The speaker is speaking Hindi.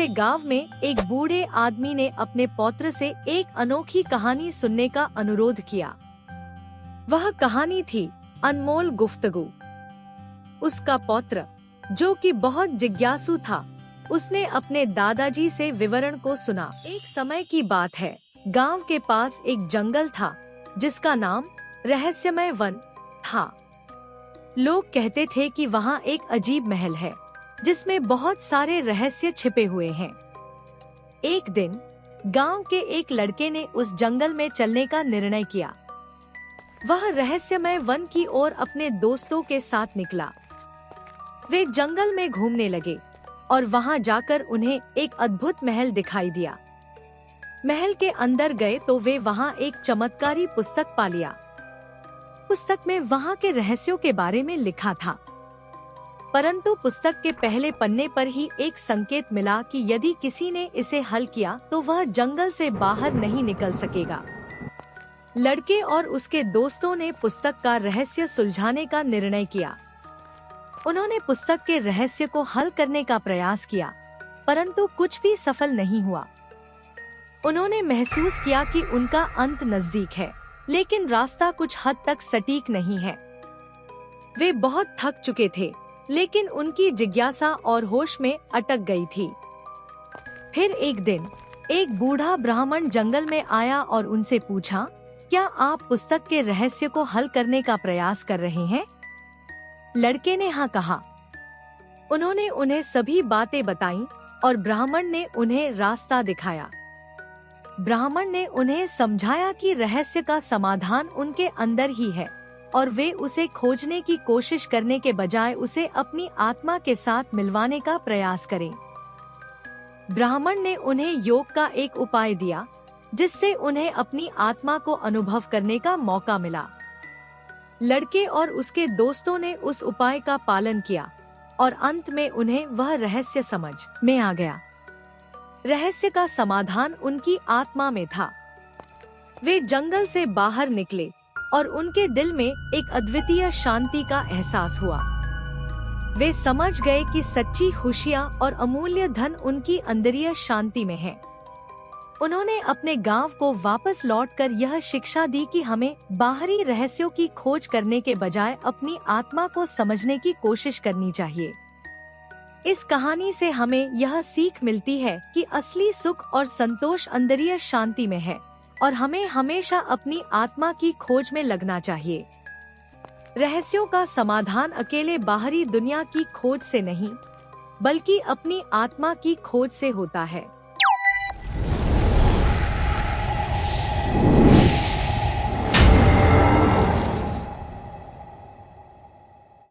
गांव में एक बूढ़े आदमी ने अपने पौत्र से एक अनोखी कहानी सुनने का अनुरोध किया। वह कहानी थी अनमोल गुफ्तगू। उसका पौत्र, जो कि बहुत जिज्ञासु था, उसने अपने दादाजी से विवरण को सुना। एक समय की बात है, गांव के पास एक जंगल था जिसका नाम रहस्यमय वन था। लोग कहते थे कि वहाँ एक अजीब महल है जिसमें बहुत सारे रहस्य छिपे हुए हैं। एक दिन गांव के एक लड़के ने उस जंगल में चलने का निर्णय किया। वह रहस्यमय वन की ओर अपने दोस्तों के साथ निकला। वे जंगल में घूमने लगे और वहां जाकर उन्हें एक अद्भुत महल दिखाई दिया। महल के अंदर गए तो वे वहां एक चमत्कारी पुस्तक पा लिया। पुस्तक में वहां के रहस्यों के बारे में लिखा था, परंतु पुस्तक के पहले पन्ने पर ही एक संकेत मिला कि यदि किसी ने इसे हल किया तो वह जंगल से बाहर नहीं निकल सकेगा। लड़के और उसके दोस्तों ने पुस्तक का रहस्य सुलझाने का निर्णय किया। उन्होंने पुस्तक के रहस्य को हल करने का प्रयास किया, परंतु कुछ भी सफल नहीं हुआ। उन्होंने महसूस किया कि उनका अंत नजदीक है, लेकिन रास्ता कुछ हद तक सटीक नहीं है। वे बहुत थक चुके थे, लेकिन उनकी जिज्ञासा और होश में अटक गई थी। फिर एक दिन एक बूढ़ा ब्राह्मण जंगल में आया और उनसे पूछा, क्या आप पुस्तक के रहस्य को हल करने का प्रयास कर रहे हैं? लड़के ने हाँ कहा। उन्होंने उन्हें सभी बातें बताईं और ब्राह्मण ने उन्हें रास्ता दिखाया। ब्राह्मण ने उन्हें समझाया कि रहस्य का समाधान उनके अंदर ही है और वे उसे खोजने की कोशिश करने के बजाय उसे अपनी आत्मा के साथ मिलवाने का प्रयास करें। ब्राह्मण ने उन्हें योग का एक उपाय दिया, जिससे उन्हें अपनी आत्मा को अनुभव करने का मौका मिला। लड़के और उसके दोस्तों ने उस उपाय का पालन किया और अंत में उन्हें वह रहस्य समझ में आ गया। रहस्य का समाधान उनकी आत्मा में था। वे जंगल से बाहर निकले और उनके दिल में एक अद्वितीय शांति का एहसास हुआ। वे समझ गए कि सच्ची खुशियाँ और अमूल्य धन उनकी अंदरीय शांति में है। उन्होंने अपने गांव को वापस लौटकर यह शिक्षा दी कि हमें बाहरी रहस्यों की खोज करने के बजाय अपनी आत्मा को समझने की कोशिश करनी चाहिए। इस कहानी से हमें यह सीख मिलती है कि असली सुख और संतोष अंदरीय शांति में है और हमें हमेशा अपनी आत्मा की खोज में लगना चाहिए। रहस्यों का समाधान अकेले बाहरी दुनिया की खोज से नहीं, बल्कि अपनी आत्मा की खोज से होता है।